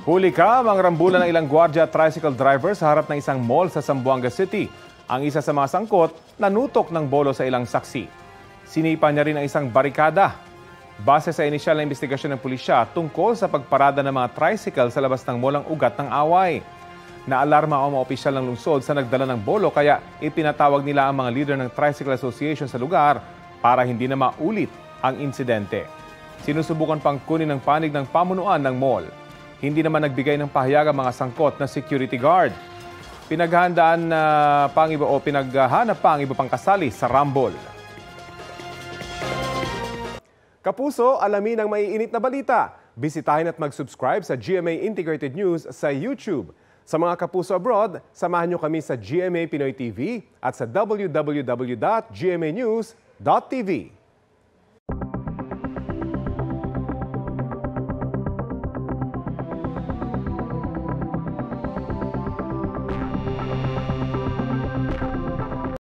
Huli ka, mga rambulan ng ilang gwardiya at tricycle driver sa harap ng isang mall sa Zamboanga City. Ang isa sa mga sangkot, nanutok ng bolo sa ilang saksi. Sinipa niya rin ang isang barikada. Base sa inisyal na investigasyon ng pulisya tungkol sa pagparada ng mga tricycle sa labas ng mall ang ugat ng away. Naalarma ang mga opisyal ng lungsod sa nagdala ng bolo kaya ipinatawag nila ang mga leader ng Tricycle Association sa lugar para hindi na maulit ang insidente. Sinusubukan pang kunin ng panig ng pamunuan ng mall. Hindi naman nagbigay ng pahayag ang mga sangkot na security guard. Pinaghahandaan pinaghahanap pa ang iba pang kasali sa Rambol. Kapuso, alamin ang maiinit na balita. Bisitahin at mag-subscribe sa GMA Integrated News sa YouTube. Sa mga kapuso abroad, samahan niyo kami sa GMA Pinoy TV at sa www.gmanews.tv.